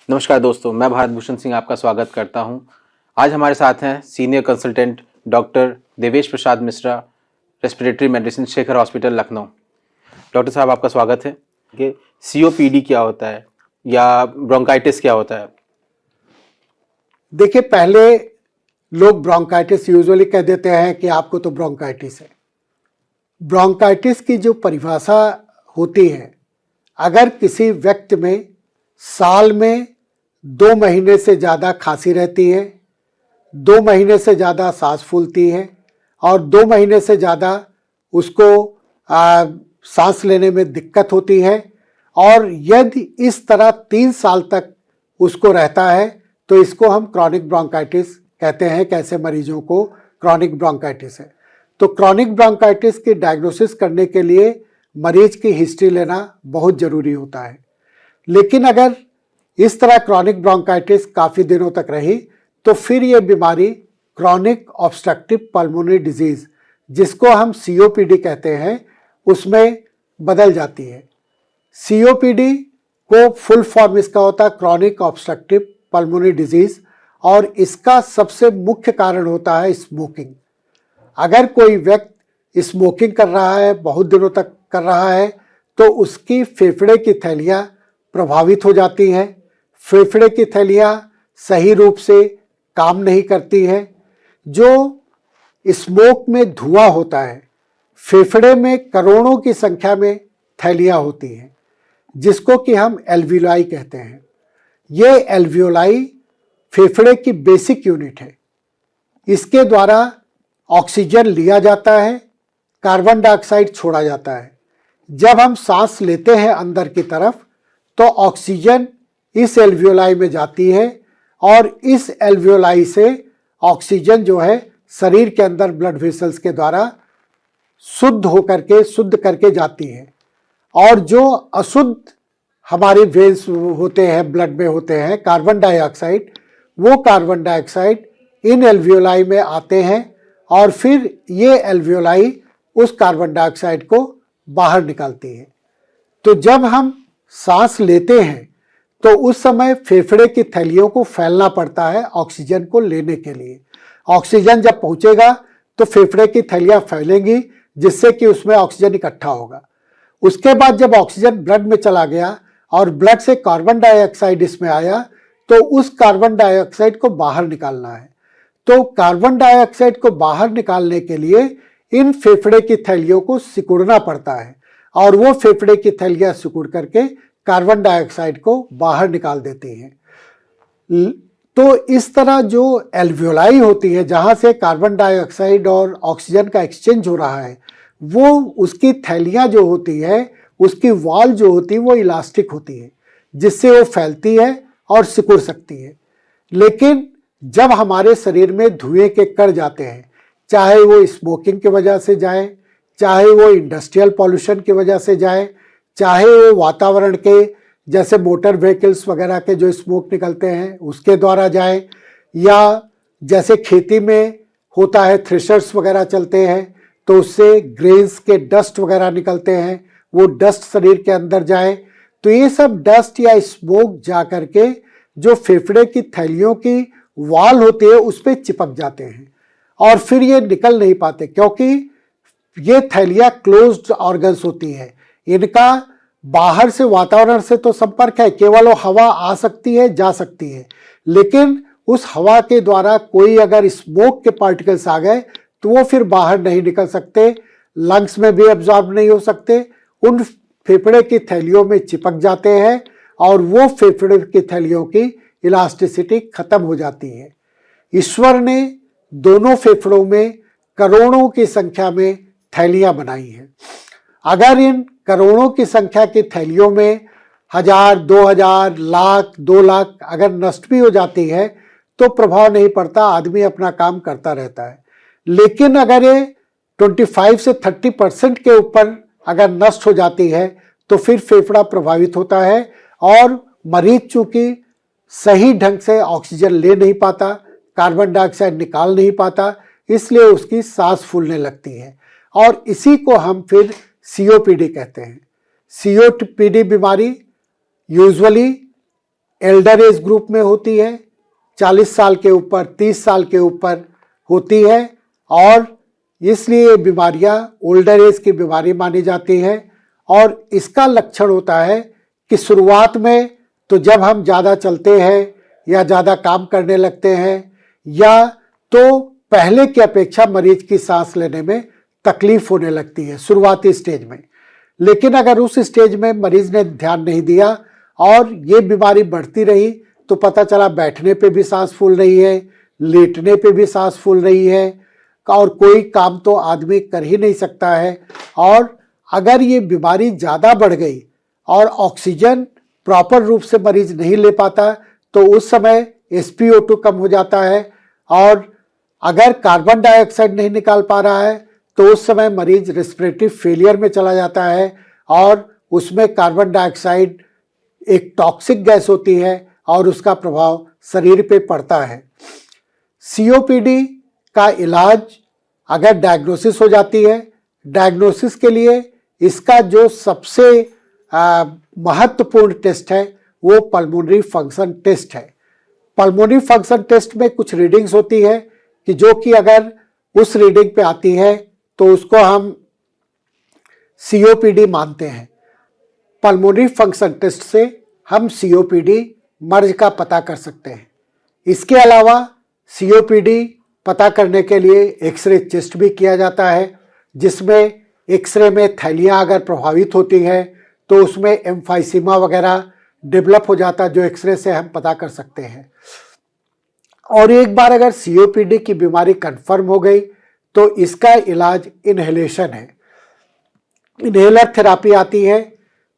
नमस्कार दोस्तों, मैं भारत भूषण सिंह आपका स्वागत करता हूं। आज हमारे साथ हैं senior consultant doctor Devesh Prasad Mishra, respiratory medicine, Shekhar hospital, Lucknow. Doctor साहब, आपका स्वागत है। कि सीओपीडी क्या होता है या ब्रोंकाइटिस क्या होता है? देखिए, पहले लोग ब्रोंकाइटिस यूजुअली कह देते हैं कि आपको तो ब्रोंकाइटिस है। ब्रोंकाइटिस की जो परिभाषा होती है, अगर किसी व्यक्ति में साल में 2 महीने से ज़्यादा खांसी रहती है, 2 महीने से ज़्यादा सांस फूलती है और 2 महीने से ज़्यादा उसको सांस लेने में दिक्कत होती है, और यदि इस तरह 3 साल तक उसको रहता है तो इसको हम क्रॉनिक ब्रोंकाइटिस कहते हैं। कैसे मरीजों को क्रॉनिक ब्रोंकाइटिस है, तो क्रॉनिक ब्रोंकाइटिस की डायग्नोसिस करने के लिए मरीज की हिस्ट्री लेना बहुत ज़रूरी होता है। लेकिन अगर इस तरह क्रॉनिक ब्रोंकाइटिस काफ़ी दिनों तक रही तो फिर ये बीमारी क्रॉनिक ऑब्स्ट्रक्टिव पल्मोनरी डिजीज़, जिसको हम सीओपीडी कहते हैं, उसमें बदल जाती है। सीओपीडी को फुल फॉर्म इसका होता है क्रॉनिक ऑब्स्ट्रक्टिव पल्मोनरी डिजीज़, और इसका सबसे मुख्य कारण होता है स्मोकिंग। अगर कोई व्यक्ति स्मोकिंग कर रहा है, बहुत दिनों तक कर रहा है, तो उसकी फेफड़े की थैलियाँ प्रभावित हो जाती हैं। फेफड़े की थैलियाँ सही रूप से काम नहीं करती हैं। जो स्मोक में धुआं होता है, फेफड़े में करोड़ों की संख्या में थैलियाँ होती हैं, जिसको कि हम एल्वियोलाई कहते हैं। ये एल्वियोलाई फेफड़े की बेसिक यूनिट है। इसके द्वारा ऑक्सीजन लिया जाता है, कार्बन डाइऑक्साइड छोड़ा जाता है। जब हम सांस लेते हैं अंदर की तरफ, तो ऑक्सीजन इस एल्वियोलाई में जाती है, और इस एल्वियोलाई से ऑक्सीजन जो है शरीर के अंदर ब्लड वेसल्स के द्वारा शुद्ध करके जाती है। और जो अशुद्ध हमारे वेन्स होते हैं, ब्लड में होते हैं, कार्बन डाइऑक्साइड, वो कार्बन डाइऑक्साइड इन एल्वियोलाई में आते हैं, और फिर ये एल्वियोलाई उस कार्बन डाइऑक्साइड को बाहर निकालती है। तो जब हम सांस लेते हैं तो उस समय फेफड़े की थैलियों को फैलना पड़ता है ऑक्सीजन को लेने के लिए। ऑक्सीजन जब पहुंचेगा तो फेफड़े की थैलियाँ फैलेंगी, जिससे कि उसमें ऑक्सीजन इकट्ठा होगा। उसके बाद जब ऑक्सीजन ब्लड में चला गया और ब्लड से कार्बन डाइऑक्साइड इसमें आया, तो उस कार्बन डाइऑक्साइड को बाहर निकालना है। तो कार्बन डाइऑक्साइड को बाहर निकालने के लिए इन फेफड़े की थैलियों को सिकुड़ना पड़ता है, और वो फेफड़े की थैलियाँ सिकुड़ करके कार्बन डाइऑक्साइड को बाहर निकाल देती हैं। तो इस तरह जो एल्वियोलाई होती है, जहाँ से कार्बन डाइऑक्साइड और ऑक्सीजन का एक्सचेंज हो रहा है, वो उसकी थैलियाँ जो होती है, उसकी वॉल जो होती है, वो इलास्टिक होती है, जिससे वो फैलती है और सिकुड़ सकती है। लेकिन जब हमारे शरीर में धुएं के कण जाते हैं, चाहे वो स्मोकिंग की वजह से जाए, चाहे वो इंडस्ट्रियल पॉल्यूशन की वजह से जाए, चाहे वो वातावरण के जैसे मोटर व्हीकल्स वगैरह के जो स्मोक निकलते हैं उसके द्वारा जाए, या जैसे खेती में होता है, थ्रेशर्स वगैरह चलते हैं तो उससे ग्रेन्स के डस्ट वगैरह निकलते हैं, वो डस्ट शरीर के अंदर जाए, तो ये सब डस्ट या स्मोक जा करके जो फेफड़े की थैलियों की वॉल होती है उस पर चिपक जाते हैं, और फिर ये निकल नहीं पाते, क्योंकि ये थैलियाँ क्लोज्ड ऑर्गन्स होती हैं। इनका बाहर से वातावरण से तो संपर्क है, केवल वो हवा आ सकती है, जा सकती है, लेकिन उस हवा के द्वारा कोई अगर स्मोक के पार्टिकल्स आ गए तो वो फिर बाहर नहीं निकल सकते, लंग्स में भी एब्जॉर्ब नहीं हो सकते, उन फेफड़े की थैलियों में चिपक जाते हैं, और वो फेफड़े की थैलियों की इलास्टिसिटी खत्म हो जाती है। ईश्वर ने दोनों फेफड़ों में करोड़ों की संख्या में थैलियाँ बनाई हैं। अगर इन करोड़ों की संख्या की थैलियों में 1000, 2000, लाख, 2 लाख अगर नष्ट भी हो जाती है तो प्रभाव नहीं पड़ता, आदमी अपना काम करता रहता है। लेकिन अगर ये 25 से 30% के ऊपर अगर नष्ट हो जाती है तो फिर फेफड़ा प्रभावित होता है, और मरीज चूंकि सही ढंग से ऑक्सीजन ले नहीं पाता, कार्बन डाइऑक्साइड निकाल नहीं पाता, इसलिए उसकी सांस फूलने लगती है, और इसी को हम फिर सीओपीडी कहते हैं। सीओपीडी बीमारी यूजुअली एल्डर एज ग्रुप में होती है, 40 साल के ऊपर, 30 साल के ऊपर होती है और इसलिए ये बीमारियां ओल्डर एज की बीमारी मानी जाती है। और इसका लक्षण होता है कि शुरुआत में तो जब हम ज़्यादा चलते हैं या ज़्यादा काम करने लगते हैं या तो पहले की अपेक्षा मरीज की सांस लेने में तकलीफ होने लगती है शुरुआती स्टेज में। लेकिन अगर उस स्टेज में मरीज ने ध्यान नहीं दिया और ये बीमारी बढ़ती रही तो पता चला बैठने पे भी सांस फूल रही है, लेटने पे भी सांस फूल रही है और कोई काम तो आदमी कर ही नहीं सकता है। और अगर ये बीमारी ज़्यादा बढ़ गई और ऑक्सीजन प्रॉपर रूप से मरीज नहीं ले पाता तो उस समय SpO2 कम हो जाता है और अगर कार्बन डाइऑक्साइड नहीं निकाल पा रहा है तो उस समय मरीज रेस्पिरेटरी फेलियर में चला जाता है और उसमें कार्बन डाइऑक्साइड एक टॉक्सिक गैस होती है और उसका प्रभाव शरीर पे पड़ता है। COPD का इलाज अगर डायग्नोसिस हो जाती है, डायग्नोसिस के लिए इसका जो सबसे महत्वपूर्ण टेस्ट है वो पल्मोनरी फंक्शन टेस्ट है। पल्मोनरी फंक्शन टेस्ट में कुछ रीडिंग्स होती है कि जो कि अगर उस रीडिंग पे आती है तो उसको हम COPD मानते हैं। पल्मोनरी फंक्शन टेस्ट से हम COPD मर्ज का पता कर सकते हैं। इसके अलावा COPD पता करने के लिए एक्सरे चेस्ट भी किया जाता है, जिसमें एक्सरे में थैलियाँ अगर प्रभावित होती हैं तो उसमें एम्फाइसीमा वगैरह डेवलप हो जाता है जो एक्सरे से हम पता कर सकते हैं। और एक बार अगर COPD की बीमारी कंफर्म हो गई तो इसका इलाज इन्हेलेशन है। इन्हेलर थेरापी आती है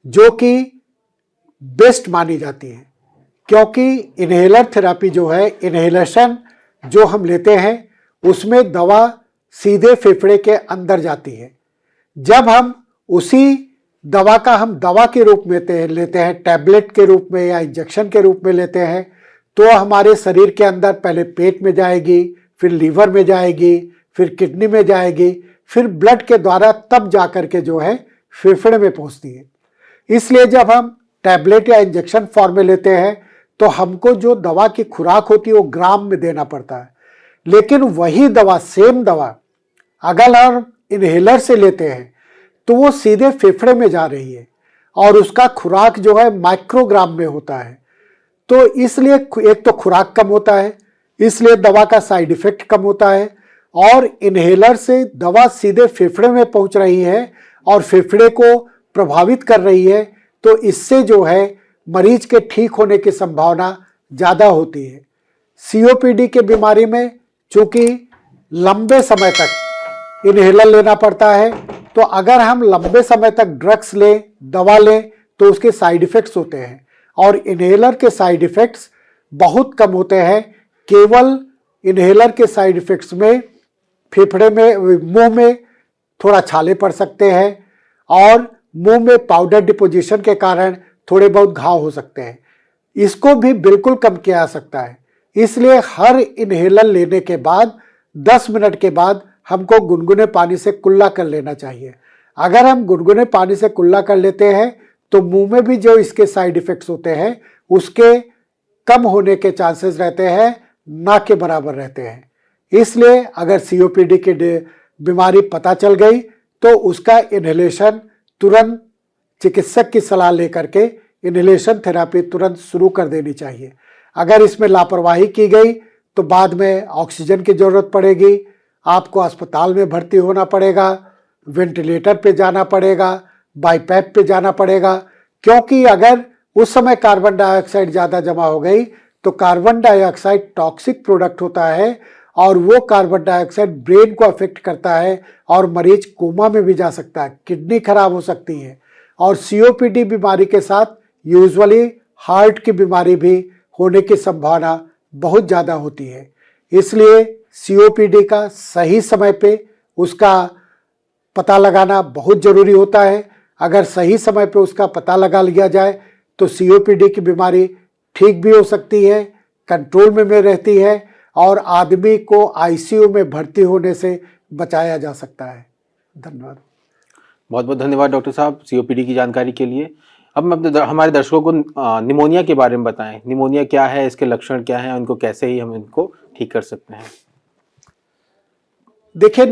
जो कि बेस्ट मानी जाती है, क्योंकि इन्हेलर थेरापी जो है, इन्हेलेशन जो हम लेते हैं उसमें दवा सीधे फेफड़े के अंदर जाती है। जब हम उसी दवा का हम दवा के रूप में लेते हैं, टैबलेट के रूप में या इंजेक्शन के रूप में लेते हैं, तो हमारे शरीर के अंदर पहले पेट में जाएगी, फिर लीवर में जाएगी, फिर किडनी में जाएगी, फिर ब्लड के द्वारा तब जा कर के जो है फेफड़े में पहुंचती है। इसलिए जब हम टैबलेट या इंजेक्शन फॉर्म में लेते हैं तो हमको जो दवा की खुराक होती है वो ग्राम में देना पड़ता है। लेकिन वही दवा, सेम दवा अगर हम इन्हेलर से लेते हैं तो वो सीधे फेफड़े में जा रही है और उसका खुराक जो है माइक्रोग्राम में होता है। तो इसलिए एक तो खुराक कम होता है, इसलिए दवा का साइड इफेक्ट कम होता है और इन्हेलर से दवा सीधे फेफड़े में पहुंच रही है और फेफड़े को प्रभावित कर रही है, तो इससे जो है मरीज के ठीक होने की संभावना ज़्यादा होती है। COPD के बीमारी में चूंकि लंबे समय तक इन्हेलर लेना पड़ता है, तो अगर हम लंबे समय तक ड्रग्स लें, दवा लें, तो उसके साइड इफ़ेक्ट्स होते हैं और इन्हेलर के साइड इफ़ेक्ट्स बहुत कम होते हैं। केवल इन्हेलर के साइड इफ़ेक्ट्स में फेफड़े में, मुंह में थोड़ा छाले पड़ सकते हैं और मुंह में पाउडर डिपोजिशन के कारण थोड़े बहुत घाव हो सकते हैं। इसको भी बिल्कुल कम किया जा सकता है। इसलिए हर इन्हेलर लेने के बाद 10 मिनट के बाद हमको गुनगुने पानी से कुल्ला कर लेना चाहिए। अगर हम गुनगुने पानी से कुल्ला कर लेते हैं तो मुंह में भी जो इसके साइड इफ़ेक्ट्स होते हैं उसके कम होने के चांसेस रहते हैं, ना के बराबर रहते हैं। इसलिए अगर COPD की बीमारी पता चल गई तो उसका इन्हेलेशन तुरंत चिकित्सक की सलाह लेकर के इन्हेलेशन थेरापी तुरंत शुरू कर देनी चाहिए। अगर इसमें लापरवाही की गई तो बाद में ऑक्सीजन की ज़रूरत पड़ेगी, आपको अस्पताल में भर्ती होना पड़ेगा, वेंटिलेटर पे जाना पड़ेगा, बाईपैप पे जाना पड़ेगा, क्योंकि अगर उस समय कार्बन डाइऑक्साइड ज़्यादा जमा हो गई तो कार्बन डाइऑक्साइड टॉक्सिक प्रोडक्ट होता है और वो कार्बन डाइऑक्साइड ब्रेन को अफेक्ट करता है और मरीज कोमा में भी जा सकता है, किडनी खराब हो सकती है। और COPD बीमारी के साथ यूजुअली हार्ट की बीमारी भी होने की संभावना बहुत ज़्यादा होती है। इसलिए COPD का सही समय पे उसका पता लगाना बहुत ज़रूरी होता है। अगर सही समय पे उसका पता लगा लिया जाए तो COPD की बीमारी ठीक भी हो सकती है, कंट्रोल में रहती है और आदमी को ICU में भर्ती होने से बचाया जा सकता है। धन्यवाद। बहुत बहुत धन्यवाद डॉक्टर साहब COPD की जानकारी के लिए। अब हमारे दर्शकों को निमोनिया के बारे में बताएं। निमोनिया क्या है, इसके लक्षण क्या हैं, उनको कैसे ही हम इनको ठीक कर सकते हैं? देखिए,